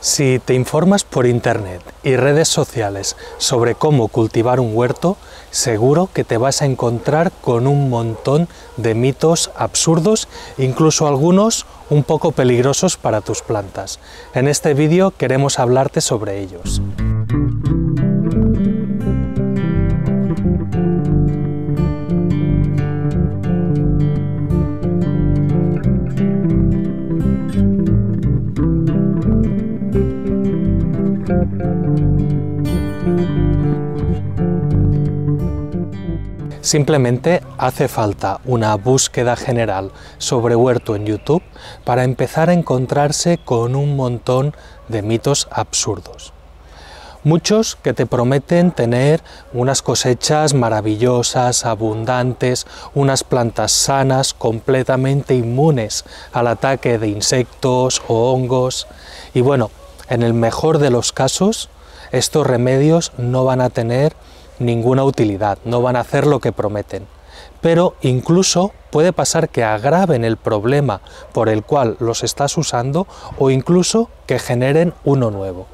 Si te informas por internet y redes sociales sobre cómo cultivar un huerto, seguro que te vas a encontrar con un montón de mitos absurdos, incluso algunos un poco peligrosos para tus plantas. En este vídeo queremos hablarte sobre ellos. Simplemente hace falta una búsqueda general sobre huerto en YouTube para empezar a encontrarse con un montón de mitos absurdos. Muchos que te prometen tener unas cosechas maravillosas, abundantes, unas plantas sanas, completamente inmunes al ataque de insectos o hongos. Y bueno, en el mejor de los casos, estos remedios no van a tener ninguna utilidad, no van a hacer lo que prometen. Pero incluso puede pasar que agraven el problema por el cual los estás usando o incluso que generen uno nuevo.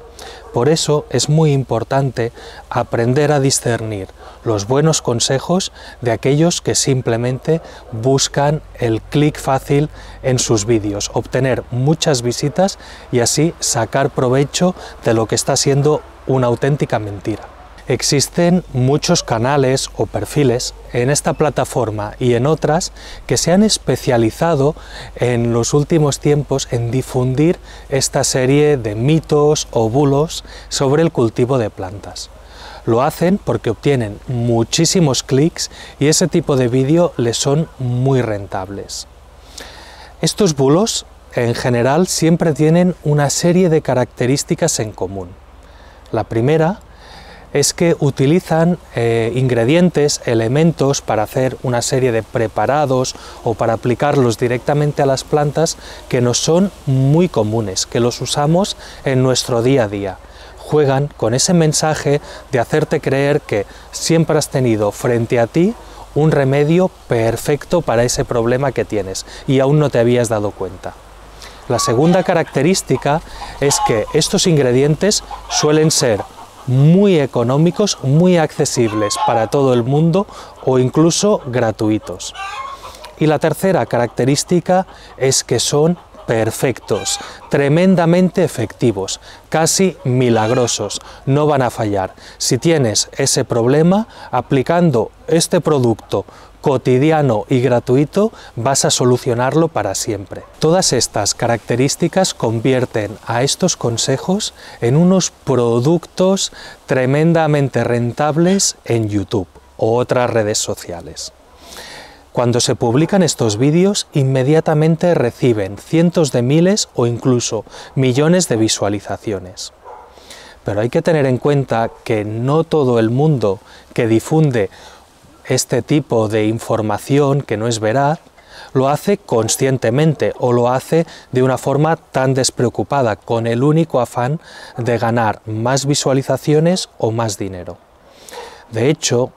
Por eso es muy importante aprender a discernir los buenos consejos de aquellos que simplemente buscan el clic fácil en sus vídeos, obtener muchas visitas y así sacar provecho de lo que está siendo una auténtica mentira. Existen muchos canales o perfiles en esta plataforma y en otras que se han especializado en los últimos tiempos en difundir esta serie de mitos o bulos sobre el cultivo de plantas. Lo hacen porque obtienen muchísimos clics y ese tipo de vídeo les son muy rentables. Estos bulos en general siempre tienen una serie de características en común. La primera es que utilizan ingredientes, elementos para hacer una serie de preparados o para aplicarlos directamente a las plantas que nos son muy comunes, que los usamos en nuestro día a día. Juegan con ese mensaje de hacerte creer que siempre has tenido frente a ti un remedio perfecto para ese problema que tienes y aún no te habías dado cuenta. La segunda característica es que estos ingredientes suelen ser muy económicos, muy accesibles para todo el mundo o incluso gratuitos. Y la tercera característica es que son perfectos, tremendamente efectivos, casi milagrosos, no van a fallar. Si tienes ese problema, aplicando este producto cotidiano y gratuito, vas a solucionarlo para siempre. Todas estas características convierten a estos consejos en unos productos tremendamente rentables en YouTube o otras redes sociales. Cuando se publican estos vídeos, inmediatamente reciben cientos de miles o incluso millones de visualizaciones. Pero hay que tener en cuenta que no todo el mundo que difunde este tipo de información que no es veraz, lo hace conscientemente o lo hace de una forma tan despreocupada, con el único afán de ganar más visualizaciones o más dinero. De hecho,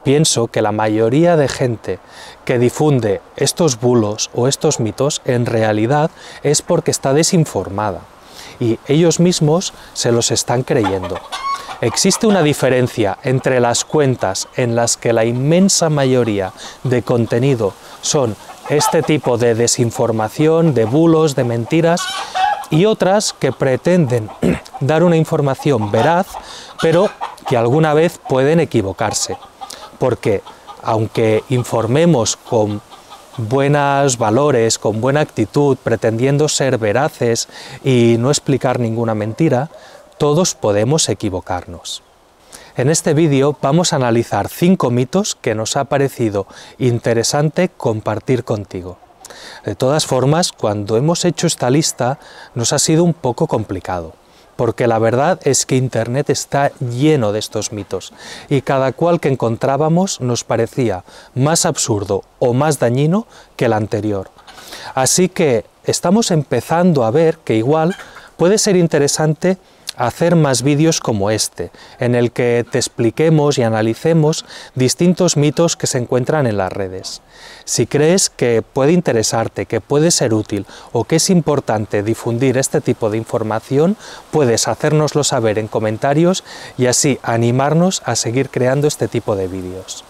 pienso que la mayoría de gente que difunde estos bulos o estos mitos en realidad es porque está desinformada y ellos mismos se los están creyendo. Existe una diferencia entre las cuentas en las que la inmensa mayoría de contenido son este tipo de desinformación, de bulos, de mentiras, y otras que pretenden dar una información veraz, pero que alguna vez pueden equivocarse. Porque aunque informemos con buenos valores, con buena actitud, pretendiendo ser veraces y no explicar ninguna mentira, todos podemos equivocarnos. En este vídeo vamos a analizar 5 mitos que nos ha parecido interesante compartir contigo. De todas formas, cuando hemos hecho esta lista nos ha sido un poco complicado, porque la verdad es que Internet está lleno de estos mitos y cada cual que encontrábamos nos parecía más absurdo o más dañino que el anterior. Así que estamos empezando a ver que igual Puede ser interesante hacer más vídeos como este, en el que te expliquemos y analicemos distintos mitos que se encuentran en las redes. Si crees que puede interesarte, que puede ser útil o que es importante difundir este tipo de información, puedes hacérnoslo saber en comentarios y así animarnos a seguir creando este tipo de vídeos.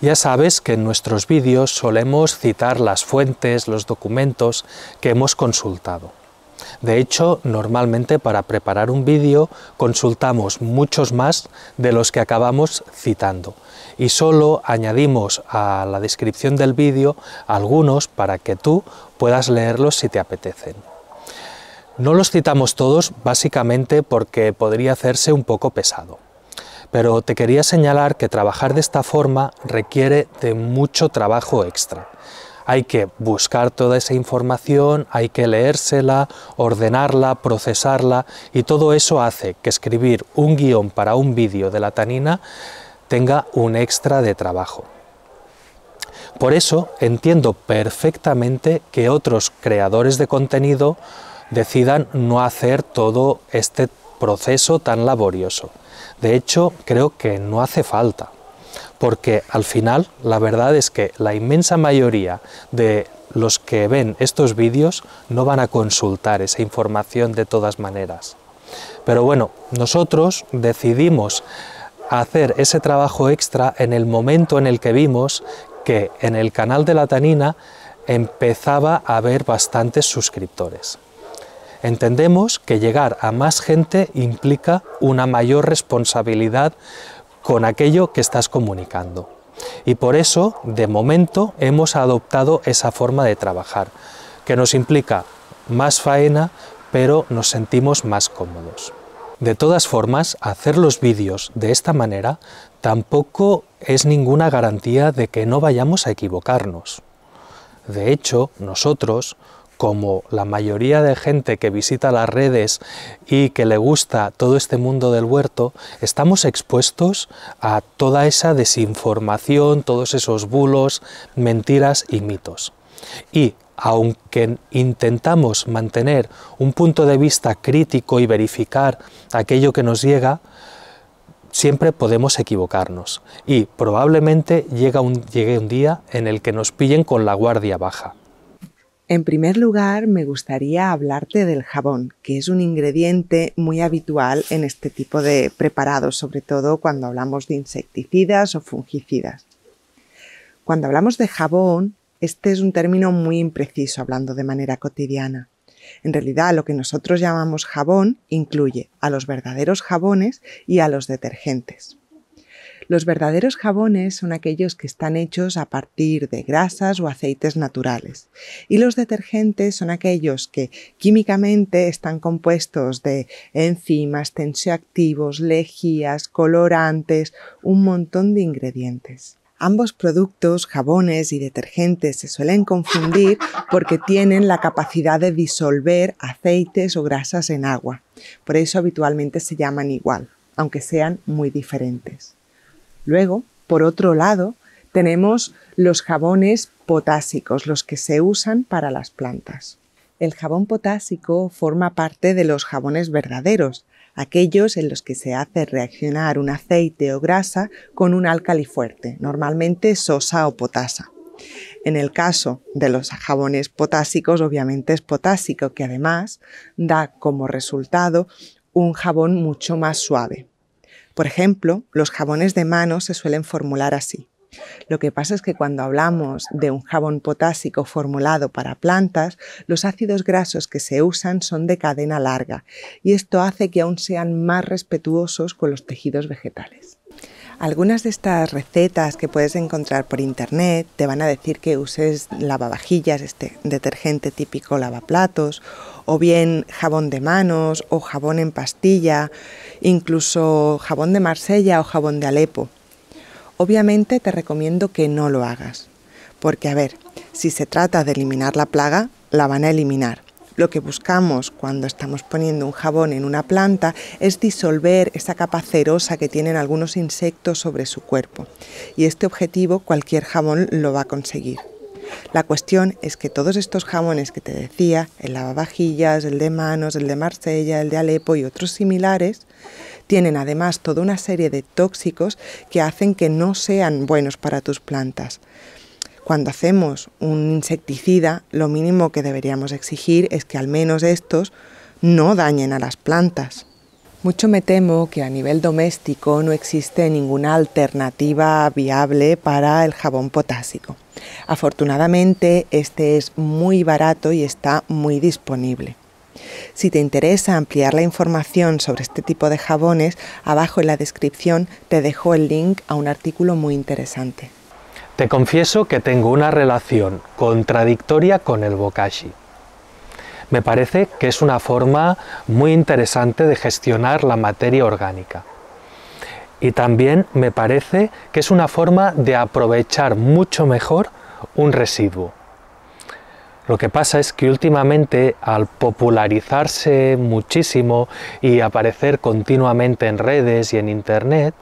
Ya sabes que en nuestros vídeos solemos citar las fuentes, los documentos que hemos consultado. De hecho, normalmente para preparar un vídeo consultamos muchos más de los que acabamos citando y solo añadimos a la descripción del vídeo algunos para que tú puedas leerlos si te apetecen. No los citamos todos básicamente porque podría hacerse un poco pesado, pero te quería señalar que trabajar de esta forma requiere de mucho trabajo extra. Hay que buscar toda esa información, hay que leérsela, ordenarla, procesarla y todo eso hace que escribir un guión para un vídeo de La Tanina tenga un extra de trabajo. Por eso entiendo perfectamente que otros creadores de contenido decidan no hacer todo este proceso tan laborioso. De hecho, creo que no hace falta. Porque al final la verdad es que la inmensa mayoría de los que ven estos vídeos no van a consultar esa información de todas maneras. Pero bueno, nosotros decidimos hacer ese trabajo extra en el momento en el que vimos que en el canal de La Tanina empezaba a haber bastantes suscriptores. Entendemos que llegar a más gente implica una mayor responsabilidad con aquello que estás comunicando. Y por eso, de momento, hemos adoptado esa forma de trabajar, que nos implica más faena, pero nos sentimos más cómodos. De todas formas, hacer los vídeos de esta manera tampoco es ninguna garantía de que no vayamos a equivocarnos. De hecho, nosotros, como la mayoría de gente que visita las redes y que le gusta todo este mundo del huerto, estamos expuestos a toda esa desinformación, todos esos bulos, mentiras y mitos. Y aunque intentamos mantener un punto de vista crítico y verificar aquello que nos llega, siempre podemos equivocarnos y probablemente llegue un día en el que nos pillen con la guardia baja. En primer lugar, me gustaría hablarte del jabón, que es un ingrediente muy habitual en este tipo de preparados, sobre todo cuando hablamos de insecticidas o fungicidas. Cuando hablamos de jabón, este es un término muy impreciso, hablando de manera cotidiana. En realidad, lo que nosotros llamamos jabón incluye a los verdaderos jabones y a los detergentes. Los verdaderos jabones son aquellos que están hechos a partir de grasas o aceites naturales, y los detergentes son aquellos que químicamente están compuestos de enzimas, tensioactivos, lejías, colorantes, un montón de ingredientes. Ambos productos, jabones y detergentes, se suelen confundir porque tienen la capacidad de disolver aceites o grasas en agua. Por eso habitualmente se llaman igual, aunque sean muy diferentes. Luego, por otro lado, tenemos los jabones potásicos, los que se usan para las plantas. El jabón potásico forma parte de los jabones verdaderos, aquellos en los que se hace reaccionar un aceite o grasa con un álcali fuerte, normalmente sosa o potasa. En el caso de los jabones potásicos, obviamente es potásico, que además da como resultado un jabón mucho más suave. Por ejemplo, los jabones de mano se suelen formular así. Lo que pasa es que cuando hablamos de un jabón potásico formulado para plantas, los ácidos grasos que se usan son de cadena larga y esto hace que aún sean más respetuosos con los tejidos vegetales. Algunas de estas recetas que puedes encontrar por internet te van a decir que uses lavavajillas, este detergente típico lavaplatos, o bien jabón de manos o jabón en pastilla, incluso jabón de Marsella o jabón de Alepo. Obviamente te recomiendo que no lo hagas, porque a ver, si se trata de eliminar la plaga, la van a eliminar. Lo que buscamos cuando estamos poniendo un jabón en una planta es disolver esa capa cerosa que tienen algunos insectos sobre su cuerpo. Y este objetivo cualquier jabón lo va a conseguir. La cuestión es que todos estos jabones que te decía, el lavavajillas, el de manos, el de Marsella, el de Alepo y otros similares, tienen además toda una serie de tóxicos que hacen que no sean buenos para tus plantas. Cuando hacemos un insecticida, lo mínimo que deberíamos exigir es que al menos estos no dañen a las plantas. Mucho me temo que a nivel doméstico no existe ninguna alternativa viable para el jabón potásico. Afortunadamente, este es muy barato y está muy disponible. Si te interesa ampliar la información sobre este tipo de jabones, abajo en la descripción te dejo el link a un artículo muy interesante. Te confieso que tengo una relación contradictoria con el bokashi. Me parece que es una forma muy interesante de gestionar la materia orgánica. Y también me parece que es una forma de aprovechar mucho mejor un residuo. Lo que pasa es que últimamente, al popularizarse muchísimo y aparecer continuamente en redes y en internet,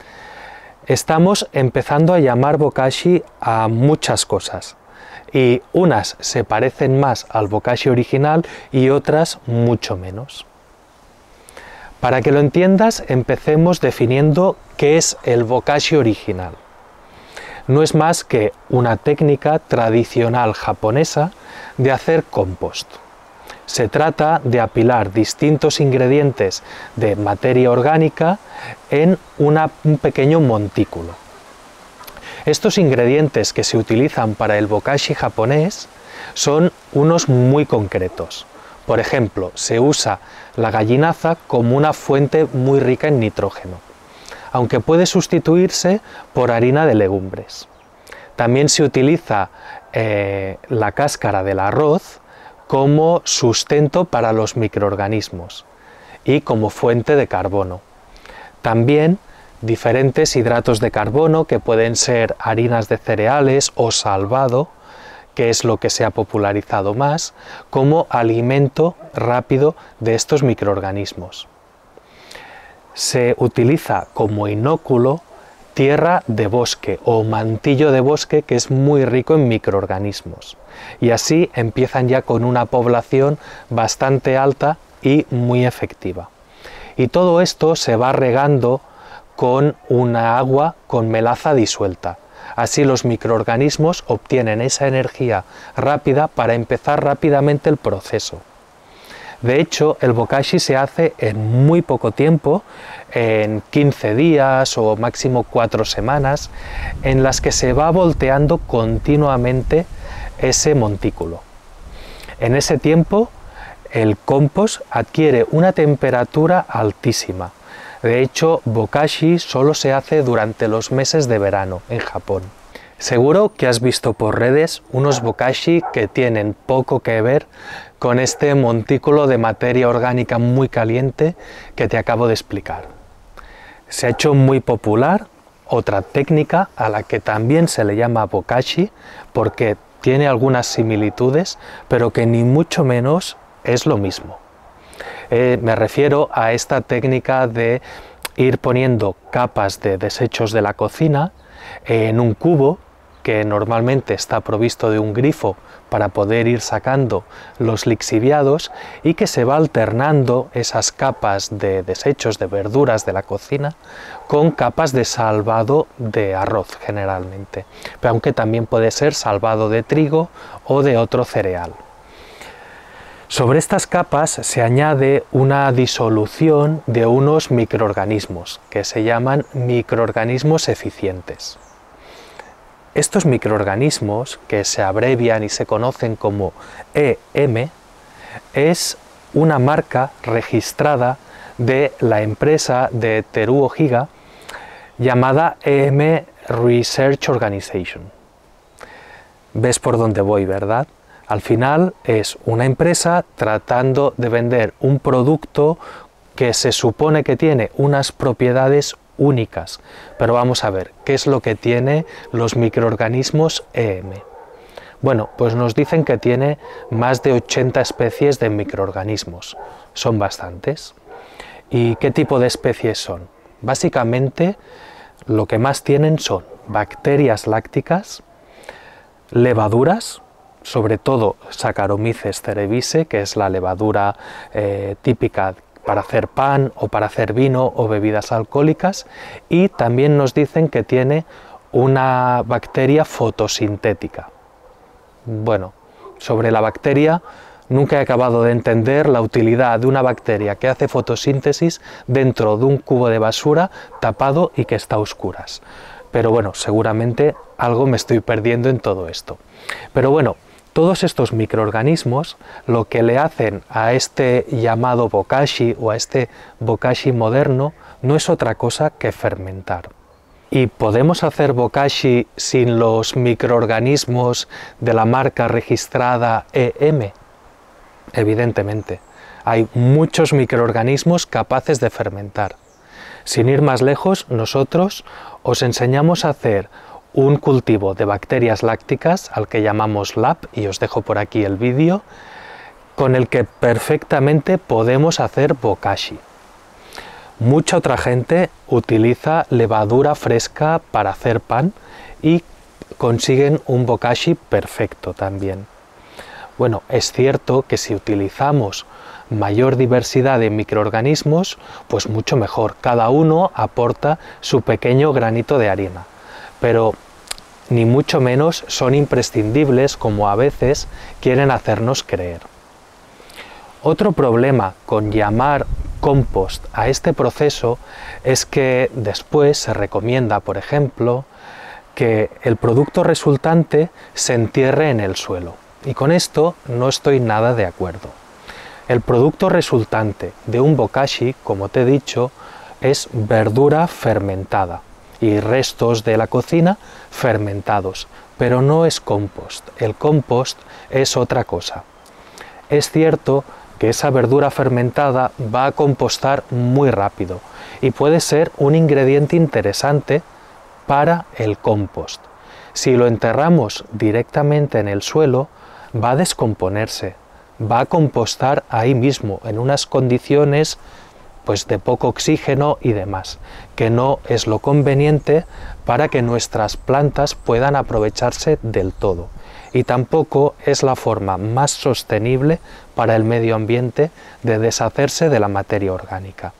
estamos empezando a llamar bokashi a muchas cosas. Y unas se parecen más al bokashi original y otras mucho menos. Para que lo entiendas, empecemos definiendo qué es el bokashi original. No es más que una técnica tradicional japonesa de hacer compost. Se trata de apilar distintos ingredientes de materia orgánica en un pequeño montículo. Estos ingredientes que se utilizan para el bokashi japonés son unos muy concretos. Por ejemplo, se usa la gallinaza como una fuente muy rica en nitrógeno, aunque puede sustituirse por harina de legumbres. También se utiliza la cáscara del arroz como sustento para los microorganismos y como fuente de carbono. También diferentes hidratos de carbono que pueden ser harinas de cereales o salvado, que es lo que se ha popularizado más, como alimento rápido de estos microorganismos. Se utiliza como inóculo tierra de bosque o mantillo de bosque que es muy rico en microorganismos. Y así empiezan ya con una población bastante alta y muy efectiva. Y todo esto se va regando con una agua con melaza disuelta. Así los microorganismos obtienen esa energía rápida para empezar rápidamente el proceso. De hecho, el bokashi se hace en muy poco tiempo, en 15 días o máximo 4 semanas, en las que se va volteando continuamente ese montículo. En ese tiempo, el compost adquiere una temperatura altísima. De hecho, bokashi solo se hace durante los meses de verano en Japón. Seguro que has visto por redes unos bokashi que tienen poco que ver con este montículo de materia orgánica muy caliente que te acabo de explicar. Se ha hecho muy popular otra técnica a la que también se le llama bokashi porque tiene algunas similitudes, pero que ni mucho menos es lo mismo. Me refiero a esta técnica de ir poniendo capas de desechos de la cocina en un cubo que normalmente está provisto de un grifo para poder ir sacando los lixiviados y que se va alternando esas capas de desechos de verduras de la cocina con capas de salvado de arroz generalmente, pero aunque también puede ser salvado de trigo o de otro cereal. Sobre estas capas se añade una disolución de unos microorganismos que se llaman microorganismos eficientes. Estos microorganismos, que se abrevian y se conocen como EM, es una marca registrada de la empresa de Teruo Higa llamada EM Research Organization. ¿Ves por dónde voy, verdad? Al final es una empresa tratando de vender un producto que se supone que tiene unas propiedades únicas, pero vamos a ver, ¿qué es lo que tiene los microorganismos EM? Bueno, pues nos dicen que tiene más de 80 especies de microorganismos, son bastantes. ¿Y qué tipo de especies son? Básicamente lo que más tienen son bacterias lácticas, levaduras, sobre todo Saccharomyces cerevisiae, que es la levadura típica para hacer pan o para hacer vino o bebidas alcohólicas, y también nos dicen que tiene una bacteria fotosintética. Bueno, sobre la bacteria nunca he acabado de entender la utilidad de una bacteria que hace fotosíntesis dentro de un cubo de basura tapado y que está a oscuras. Pero bueno, seguramente algo me estoy perdiendo en todo esto. Pero bueno, todos estos microorganismos lo que le hacen a este llamado bokashi o a este bokashi moderno no es otra cosa que fermentar. ¿Y podemos hacer bokashi sin los microorganismos de la marca registrada EM? Evidentemente, hay muchos microorganismos capaces de fermentar. Sin ir más lejos, nosotros os enseñamos a hacer un cultivo de bacterias lácticas, al que llamamos LAB, y os dejo por aquí el vídeo, con el que perfectamente podemos hacer bokashi. Mucha otra gente utiliza levadura fresca para hacer pan y consiguen un bokashi perfecto también. Bueno, es cierto que si utilizamos mayor diversidad de microorganismos, pues mucho mejor, cada uno aporta su pequeño granito de arena, pero ni mucho menos son imprescindibles como a veces quieren hacernos creer. Otro problema con llamar compost a este proceso es que después se recomienda, por ejemplo, que el producto resultante se entierre en el suelo, y con esto no estoy nada de acuerdo. El producto resultante de un bokashi, como te he dicho, es verdura fermentada y restos de la cocina fermentados, pero no es compost. El compost es otra cosa. Es cierto que esa verdura fermentada va a compostar muy rápido y puede ser un ingrediente interesante para el compost. Si lo enterramos directamente en el suelo, va a descomponerse, va a compostar ahí mismo, en unas condiciones pues de poco oxígeno y demás, que no es lo conveniente para que nuestras plantas puedan aprovecharse del todo. Y tampoco es la forma más sostenible para el medio ambiente de deshacerse de la materia orgánica.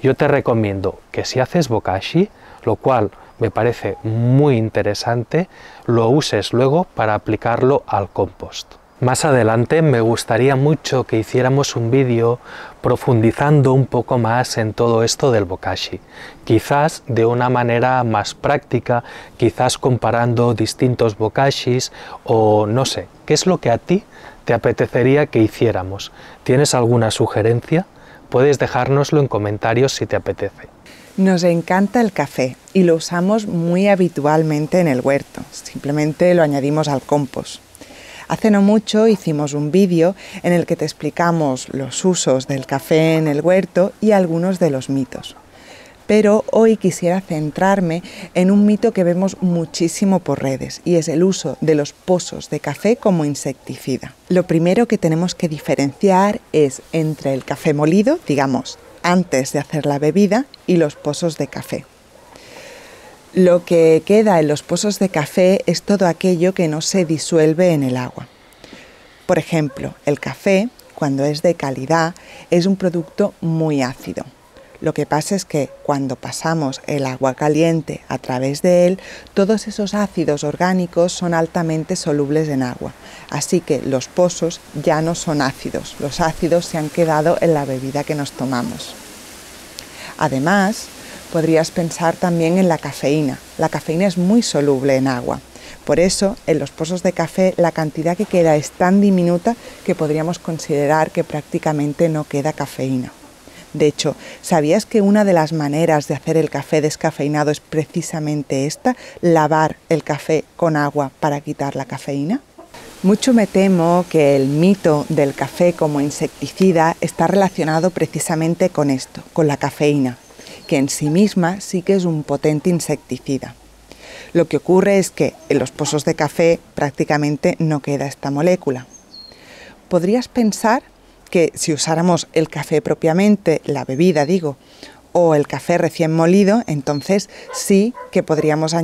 Yo te recomiendo que si haces bokashi, lo cual me parece muy interesante, lo uses luego para aplicarlo al compost. Más adelante me gustaría mucho que hiciéramos un vídeo profundizando un poco más en todo esto del bokashi, quizás de una manera más práctica, quizás comparando distintos bokashis o no sé, ¿qué es lo que a ti te apetecería que hiciéramos? ¿Tienes alguna sugerencia? Puedes dejárnoslo en comentarios si te apetece. Nos encanta el café y lo usamos muy habitualmente en el huerto, simplemente lo añadimos al compost. Hace no mucho hicimos un vídeo en el que te explicamos los usos del café en el huerto y algunos de los mitos. Pero hoy quisiera centrarme en un mito que vemos muchísimo por redes y es el uso de los pozos de café como insecticida. Lo primero que tenemos que diferenciar es entre el café molido, digamos, antes de hacer la bebida, y los pozos de café. Lo que queda en los pozos de café es todo aquello que no se disuelve en el agua. Por ejemplo, el café, cuando es de calidad, es un producto muy ácido. Lo que pasa es que cuando pasamos el agua caliente a través de él, todos esos ácidos orgánicos son altamente solubles en agua. Así que los pozos ya no son ácidos, los ácidos se han quedado en la bebida que nos tomamos. Además, podrías pensar también en la cafeína. La cafeína es muy soluble en agua. Por eso, en los pozos de café la cantidad que queda es tan diminuta que podríamos considerar que prácticamente no queda cafeína. De hecho, ¿sabías que una de las maneras de hacer el café descafeinado es precisamente esta? Lavar el café con agua para quitar la cafeína. Mucho me temo que el mito del café como insecticida está relacionado precisamente con esto, con la cafeína, que en sí misma sí que es un potente insecticida. Lo que ocurre es que en los pozos de café prácticamente no queda esta molécula. Podrías pensar que si usáramos el café propiamente, la bebida digo, o el café recién molido, entonces sí que podríamos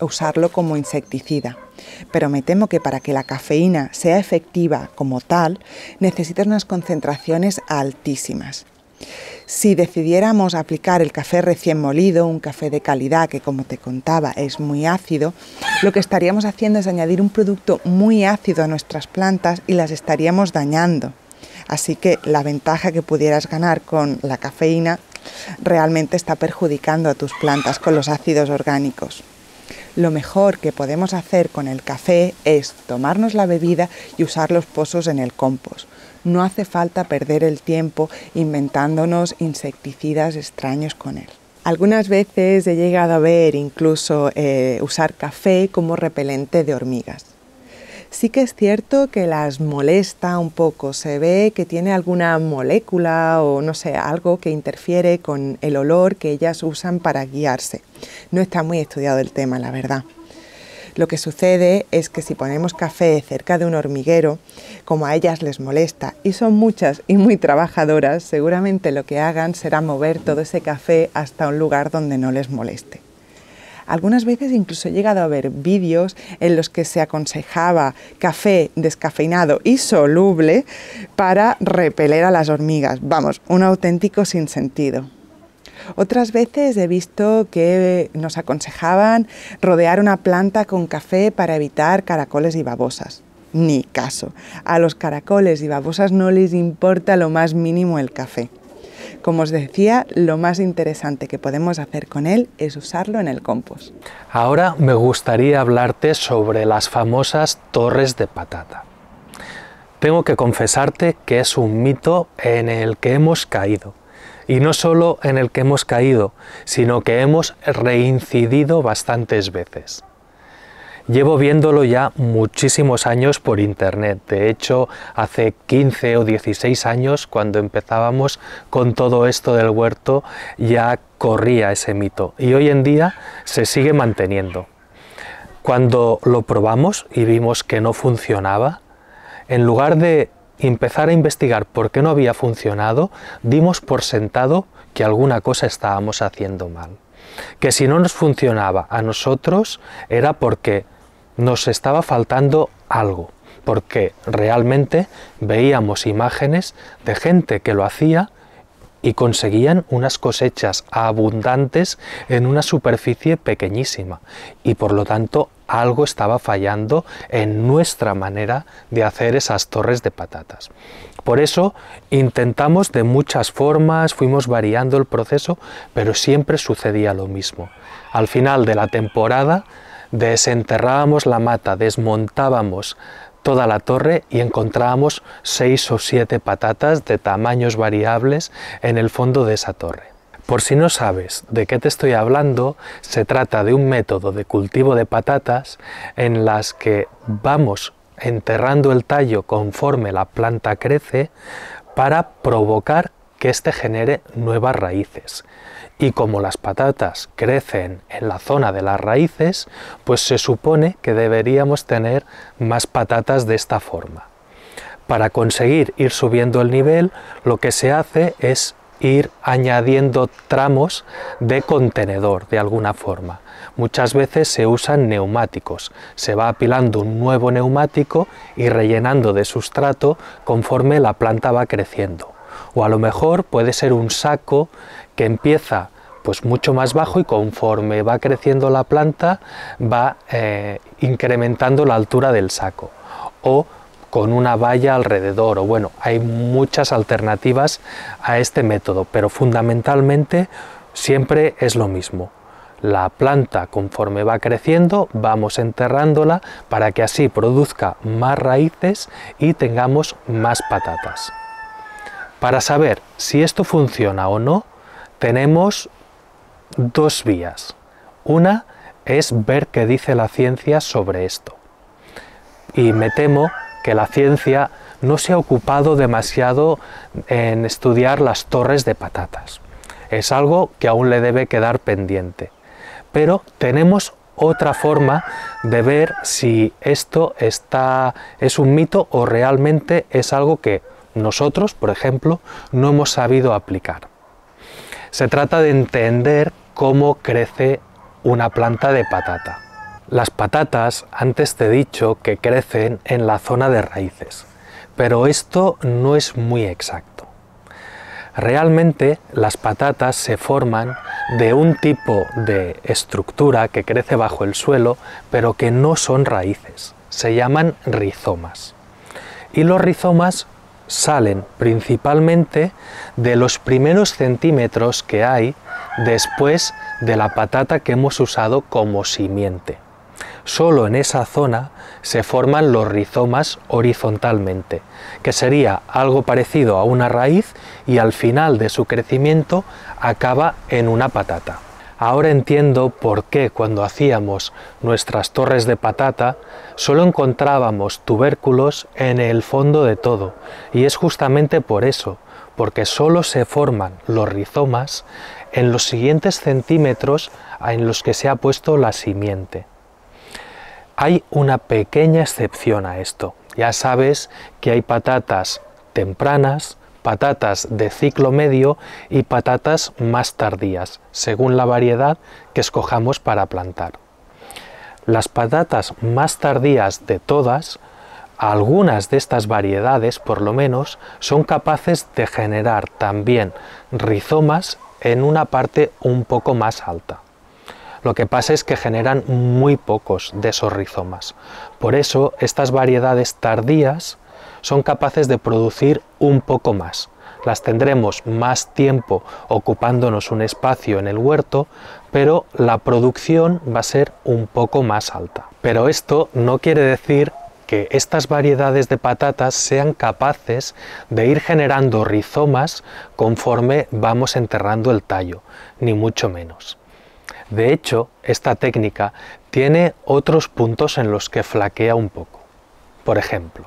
usarlo como insecticida. pero me temo que para que la cafeína sea efectiva como tal, necesitas unas concentraciones altísimas. Si decidiéramos aplicar el café recién molido, un café de calidad que, como te contaba, es muy ácido, lo que estaríamos haciendo es añadir un producto muy ácido a nuestras plantas y las estaríamos dañando. Así que la ventaja que pudieras ganar con la cafeína realmente está perjudicando a tus plantas con los ácidos orgánicos. Lo mejor que podemos hacer con el café es tomarnos la bebida y usar los pozos en el compost. No hace falta perder el tiempo inventándonos insecticidas extraños con él. Algunas veces he llegado a ver incluso usar café como repelente de hormigas. Sí que es cierto que las molesta un poco, se ve que tiene alguna molécula o no sé, algo que interfiere con el olor que ellas usan para guiarse. No está muy estudiado el tema, la verdad. Lo que sucede es que si ponemos café cerca de un hormiguero, como a ellas les molesta y son muchas y muy trabajadoras, seguramente lo que hagan será mover todo ese café hasta un lugar donde no les moleste. Algunas veces incluso he llegado a ver vídeos en los que se aconsejaba café descafeinado y soluble para repeler a las hormigas. Vamos, un auténtico sinsentido. Otras veces he visto que nos aconsejaban rodear una planta con café para evitar caracoles y babosas. Ni caso. A los caracoles y babosas no les importa lo más mínimo el café. Como os decía, lo más interesante que podemos hacer con él es usarlo en el compost. Ahora me gustaría hablarte sobre las famosas torres de patata. Tengo que confesarte que es un mito en el que hemos caído. Y no solo en el que hemos caído, sino que hemos reincidido bastantes veces. Llevo viéndolo ya muchísimos años por internet. De hecho, hace 15 o 16 años, cuando empezábamos con todo esto del huerto, ya corría ese mito. Y hoy en día se sigue manteniendo. Cuando lo probamos y vimos que no funcionaba, en lugar de empezar a investigar por qué no había funcionado, dimos por sentado que alguna cosa estábamos haciendo mal. Que si no nos funcionaba a nosotros era porque nos estaba faltando algo, porque realmente veíamos imágenes de gente que lo hacía y conseguían unas cosechas abundantes en una superficie pequeñísima y por lo tanto algo estaba fallando en nuestra manera de hacer esas torres de patatas. Por eso intentamos de muchas formas, fuimos variando el proceso, pero siempre sucedía lo mismo. Al final de la temporada desenterrábamos la mata, desmontábamos toda la torre y encontrábamos 6 o 7 patatas de tamaños variables en el fondo de esa torre. Por si no sabes de qué te estoy hablando, se trata de un método de cultivo de patatas en las que vamos enterrando el tallo conforme la planta crece para provocar que éste genere nuevas raíces. Y como las patatas crecen en la zona de las raíces, pues se supone que deberíamos tener más patatas de esta forma. Para conseguir ir subiendo el nivel, lo que se hace es ir añadiendo tramos de contenedor de alguna forma. Muchas veces se usan neumáticos, se va apilando un nuevo neumático y rellenando de sustrato conforme la planta va creciendo. O a lo mejor puede ser un saco que empieza pues mucho más bajo y conforme va creciendo la planta va incrementando la altura del saco. O con una valla alrededor, o bueno, hay muchas alternativas a este método, pero fundamentalmente siempre es lo mismo. La planta, conforme va creciendo, vamos enterrándola para que así produzca más raíces y tengamos más patatas. Para saber si esto funciona o no, tenemos dos vías. Una es ver qué dice la ciencia sobre esto. Y me temo que la ciencia no se ha ocupado demasiado en estudiar las torres de patatas. Es algo que aún le debe quedar pendiente. Pero tenemos otra forma de ver si esto es un mito o realmente es algo que nosotros, por ejemplo, no hemos sabido aplicar. Se trata de entender cómo crece una planta de patata. Las patatas, antes te he dicho que crecen en la zona de raíces, pero esto no es muy exacto. Realmente las patatas se forman de un tipo de estructura que crece bajo el suelo, pero que no son raíces. Se llaman rizomas. Y los rizomas salen principalmente de los primeros centímetros que hay después de la patata que hemos usado como simiente. Solo en esa zona se forman los rizomas horizontalmente, que sería algo parecido a una raíz y al final de su crecimiento acaba en una patata. Ahora entiendo por qué cuando hacíamos nuestras torres de patata solo encontrábamos tubérculos en el fondo de todo, y es justamente por eso, porque solo se forman los rizomas en los siguientes centímetros en los que se ha puesto la simiente. Hay una pequeña excepción a esto. Ya sabes que hay patatas tempranas, patatas de ciclo medio y patatas más tardías, según la variedad que escojamos para plantar. Las patatas más tardías de todas, algunas de estas variedades por lo menos, son capaces de generar también rizomas en una parte un poco más alta. Lo que pasa es que generan muy pocos de esos rizomas. Por eso estas variedades tardías son capaces de producir un poco más. Las tendremos más tiempo ocupándonos un espacio en el huerto, pero la producción va a ser un poco más alta. Pero esto no quiere decir que estas variedades de patatas sean capaces de ir generando rizomas conforme vamos enterrando el tallo, ni mucho menos. De hecho, esta técnica tiene otros puntos en los que flaquea un poco. Por ejemplo,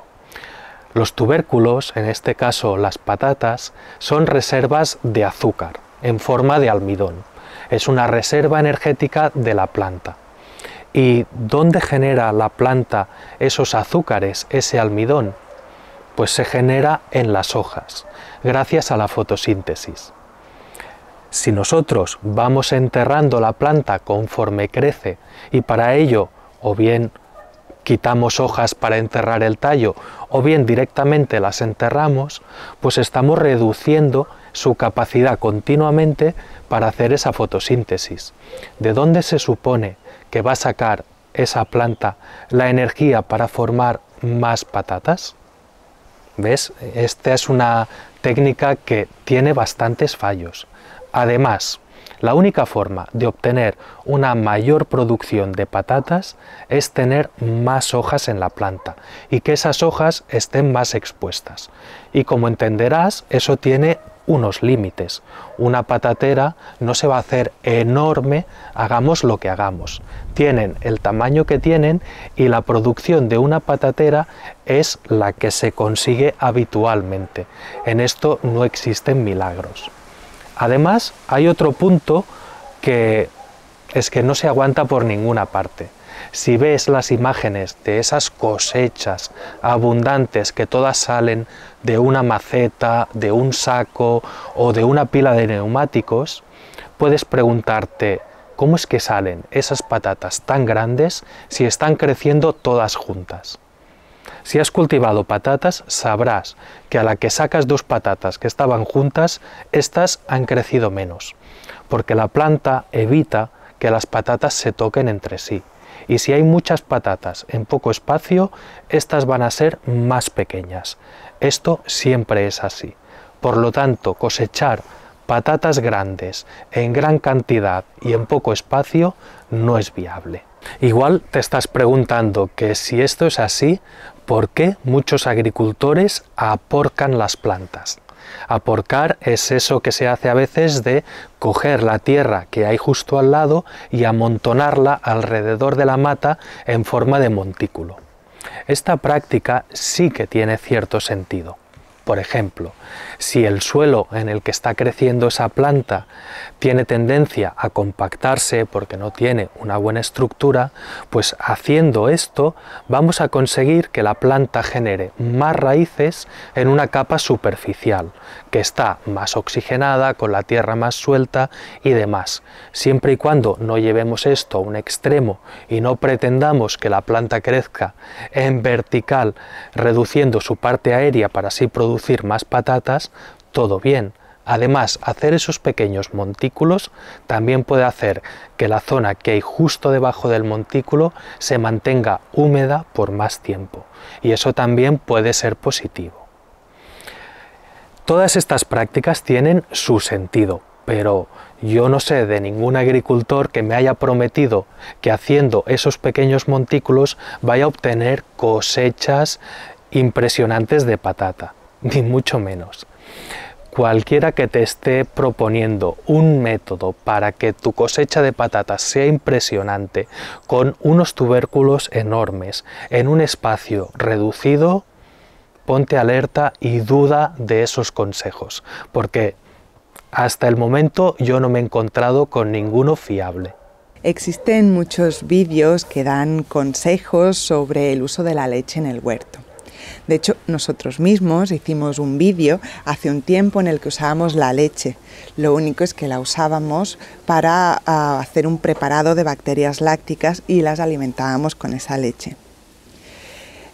los tubérculos, en este caso las patatas, son reservas de azúcar en forma de almidón. Es una reserva energética de la planta. ¿Y dónde genera la planta esos azúcares, ese almidón? Pues se genera en las hojas, gracias a la fotosíntesis. Si nosotros vamos enterrando la planta conforme crece y para ello o bien quitamos hojas para enterrar el tallo o bien directamente las enterramos, pues estamos reduciendo su capacidad continuamente para hacer esa fotosíntesis. ¿De dónde se supone que va a sacar esa planta la energía para formar más patatas? ¿Ves? Esta es una técnica que tiene bastantes fallos. Además, la única forma de obtener una mayor producción de patatas es tener más hojas en la planta y que esas hojas estén más expuestas. Y como entenderás, eso tiene unos límites. Una patatera no se va a hacer enorme, hagamos lo que hagamos. Tienen el tamaño que tienen y la producción de una patatera es la que se consigue habitualmente. En esto no existen milagros. Además, hay otro punto que es que no se aguanta por ninguna parte. Si ves las imágenes de esas cosechas abundantes que todas salen de una maceta, de un saco o de una pila de neumáticos, puedes preguntarte ¿cómo es que salen esas patatas tan grandes si están creciendo todas juntas? Si has cultivado patatas, sabrás que a la que sacas dos patatas que estaban juntas, estas han crecido menos, porque la planta evita que las patatas se toquen entre sí. Y si hay muchas patatas en poco espacio, estas van a ser más pequeñas. Esto siempre es así. Por lo tanto, cosechar patatas grandes en gran cantidad y en poco espacio no es viable. Igual te estás preguntando que si esto es así, ¿por qué muchos agricultores aporcan las plantas? Aporcar es eso que se hace a veces de coger la tierra que hay justo al lado y amontonarla alrededor de la mata en forma de montículo. Esta práctica sí que tiene cierto sentido. Por ejemplo, Si el suelo en el que está creciendo esa planta tiene tendencia a compactarse porque no tiene una buena estructura, pues haciendo esto vamos a conseguir que la planta genere más raíces en una capa superficial, que está más oxigenada, con la tierra más suelta y demás. Siempre y cuando no llevemos esto a un extremo y no pretendamos que la planta crezca en vertical, reduciendo su parte aérea para así producir más patatas, todo bien. Además, hacer esos pequeños montículos también puede hacer que la zona que hay justo debajo del montículo se mantenga húmeda por más tiempo, y eso también puede ser positivo. Todas estas prácticas tienen su sentido, pero yo no sé de ningún agricultor que me haya prometido que haciendo esos pequeños montículos vaya a obtener cosechas impresionantes de patata, ni mucho menos. Cualquiera que te esté proponiendo un método para que tu cosecha de patatas sea impresionante, con unos tubérculos enormes, en un espacio reducido, ponte alerta y duda de esos consejos, porque hasta el momento yo no me he encontrado con ninguno fiable. Existen muchos vídeos que dan consejos sobre el uso de la leche en el huerto. De hecho, nosotros mismos hicimos un vídeo hace un tiempo en el que usábamos la leche. Lo único es que la usábamos para hacer un preparado de bacterias lácticas y las alimentábamos con esa leche.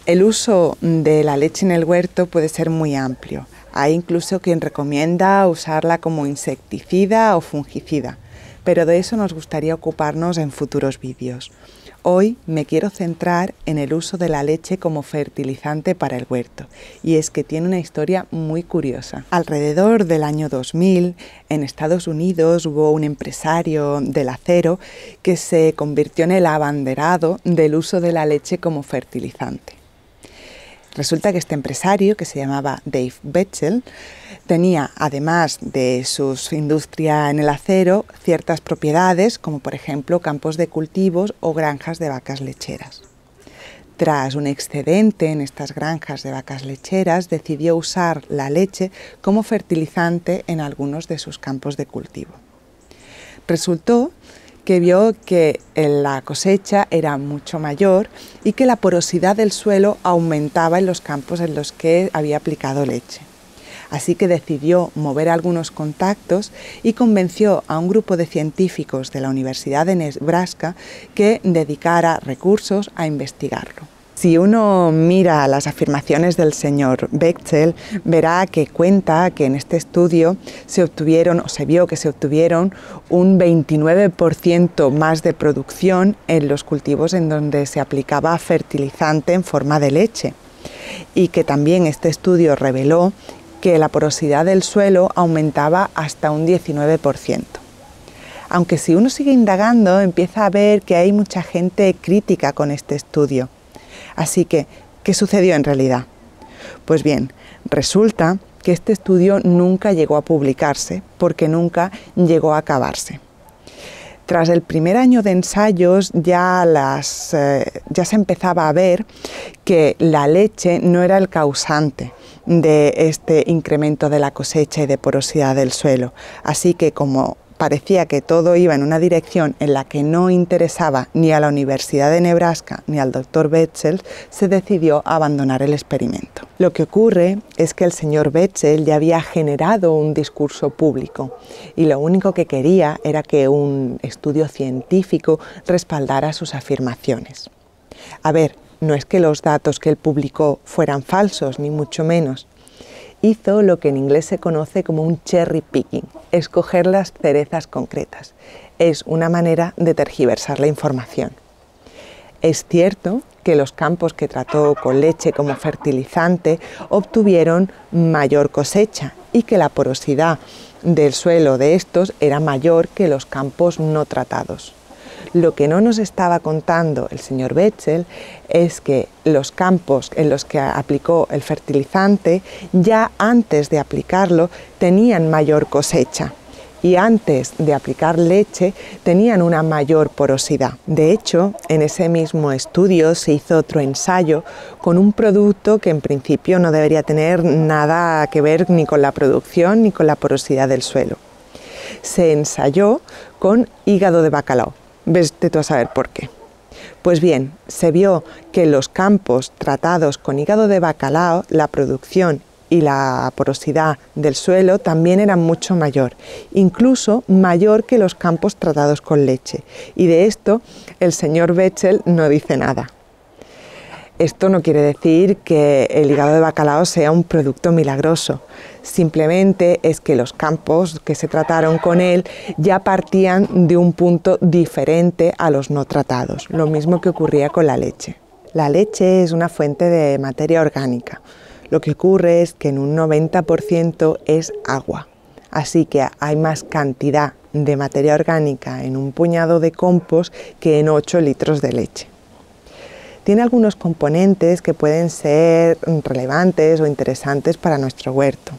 El uso de la leche en el huerto puede ser muy amplio. Hay incluso quien recomienda usarla como insecticida o fungicida, pero de eso nos gustaría ocuparnos en futuros vídeos. Hoy me quiero centrar en el uso de la leche como fertilizante para el huerto, y es que tiene una historia muy curiosa. Alrededor del año 2000, en Estados Unidos hubo un empresario del acero que se convirtió en el abanderado del uso de la leche como fertilizante. Resulta que este empresario, que se llamaba Dave Betzel, tenía, además de su industria en el acero, ciertas propiedades, como por ejemplo campos de cultivos o granjas de vacas lecheras. Tras un excedente en estas granjas de vacas lecheras, decidió usar la leche como fertilizante en algunos de sus campos de cultivo. Resultó que vio que la cosecha era mucho mayor y que la porosidad del suelo aumentaba en los campos en los que había aplicado leche. Así que decidió mover algunos contactos y convenció a un grupo de científicos de la Universidad de Nebraska que dedicara recursos a investigarlo. Si uno mira las afirmaciones del señor Betzel, verá que cuenta que en este estudio se vio que se obtuvieron un 29% más de producción en los cultivos en donde se aplicaba fertilizante en forma de leche, y que también este estudio reveló que la porosidad del suelo aumentaba hasta un 19%. Aunque si uno sigue indagando, empieza a ver que hay mucha gente crítica con este estudio. Así que, ¿qué sucedió en realidad? Pues bien, resulta que este estudio nunca llegó a publicarse porque nunca llegó a acabarse. Tras el primer año de ensayos ya se empezaba a ver que la leche no era el causante de este incremento de la cosecha y de porosidad del suelo. Así que como parecía que todo iba en una dirección en la que no interesaba ni a la Universidad de Nebraska ni al Dr. Betzel, se decidió abandonar el experimento. Lo que ocurre es que el señor Betzel ya había generado un discurso público y lo único que quería era que un estudio científico respaldara sus afirmaciones. A ver, no es que los datos que él publicó fueran falsos, ni mucho menos. Hizo lo que en inglés se conoce como un cherry picking, escoger las cerezas concretas. Es una manera de tergiversar la información. Es cierto que los campos que trató con leche como fertilizante obtuvieron mayor cosecha y que la porosidad del suelo de estos era mayor que los campos no tratados. Lo que no nos estaba contando el señor Betzel es que los campos en los que aplicó el fertilizante ya antes de aplicarlo tenían mayor cosecha y antes de aplicar leche tenían una mayor porosidad. De hecho, en ese mismo estudio se hizo otro ensayo con un producto que en principio no debería tener nada que ver ni con la producción ni con la porosidad del suelo. Se ensayó con hígado de bacalao. Vete tú a saber por qué. Pues bien, se vio que los campos tratados con hígado de bacalao, la producción y la porosidad del suelo también era mucho mayor, incluso mayor que los campos tratados con leche. Y de esto el señor Betzel no dice nada. Esto no quiere decir que el hígado de bacalao sea un producto milagroso, simplemente es que los campos que se trataron con él ya partían de un punto diferente a los no tratados, lo mismo que ocurría con la leche. La leche es una fuente de materia orgánica. Lo que ocurre es que en un 90% es agua, así que hay más cantidad de materia orgánica en un puñado de compost que en 8 litros de leche. Tiene algunos componentes que pueden ser relevantes o interesantes para nuestro huerto.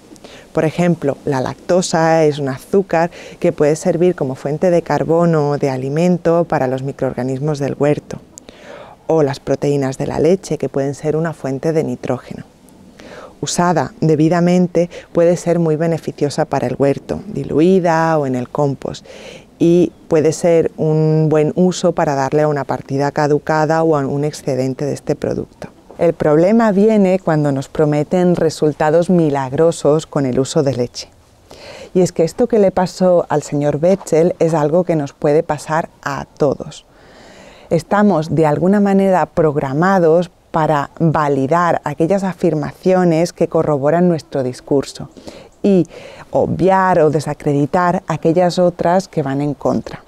Por ejemplo, la lactosa es un azúcar que puede servir como fuente de carbono o de alimento para los microorganismos del huerto, o las proteínas de la leche, que pueden ser una fuente de nitrógeno. Usada debidamente puede ser muy beneficiosa para el huerto, diluida o en el compost, y puede ser un buen uso para darle a una partida caducada o a un excedente de este producto. El problema viene cuando nos prometen resultados milagrosos con el uso de leche. Y es que esto que le pasó al señor Betzel es algo que nos puede pasar a todos. Estamos de alguna manera programados para validar aquellas afirmaciones que corroboran nuestro discurso y obviar o desacreditar aquellas otras que van en contra.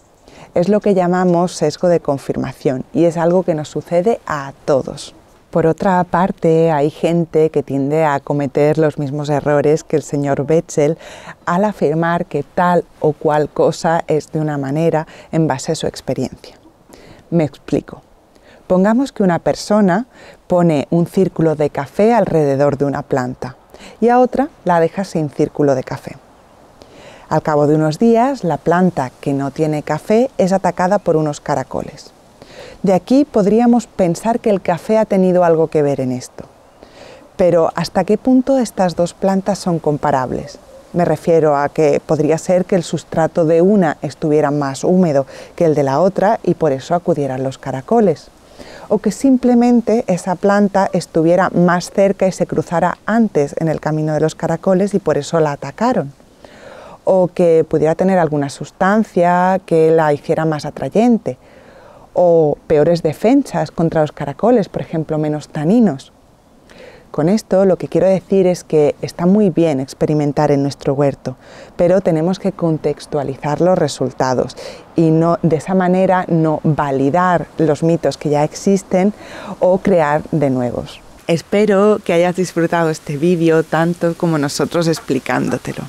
Es lo que llamamos sesgo de confirmación y es algo que nos sucede a todos. Por otra parte, hay gente que tiende a cometer los mismos errores que el señor Betzel al afirmar que tal o cual cosa es de una manera en base a su experiencia. Me explico. Pongamos que una persona pone un círculo de café alrededor de una planta y a otra la deja sin círculo de café. Al cabo de unos días, la planta que no tiene café es atacada por unos caracoles. De aquí podríamos pensar que el café ha tenido algo que ver en esto. Pero ¿hasta qué punto estas dos plantas son comparables? Me refiero a que podría ser que el sustrato de una estuviera más húmedo que el de la otra y por eso acudieran los caracoles. O que simplemente esa planta estuviera más cerca y se cruzara antes en el camino de los caracoles y por eso la atacaron. O que pudiera tener alguna sustancia que la hiciera más atrayente. O peores defensas contra los caracoles, por ejemplo, menos taninos. Con esto lo que quiero decir es que está muy bien experimentar en nuestro huerto, pero tenemos que contextualizar los resultados y de esa manera no validar los mitos que ya existen o crear de nuevos. Espero que hayas disfrutado este vídeo tanto como nosotros explicándotelo.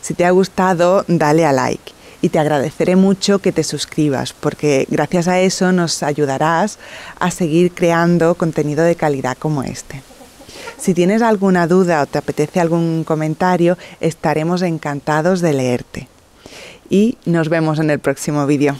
Si te ha gustado, dale a like. Y te agradeceré mucho que te suscribas, porque gracias a eso nos ayudarás a seguir creando contenido de calidad como este. Si tienes alguna duda o te apetece algún comentario, estaremos encantados de leerte. Y nos vemos en el próximo vídeo.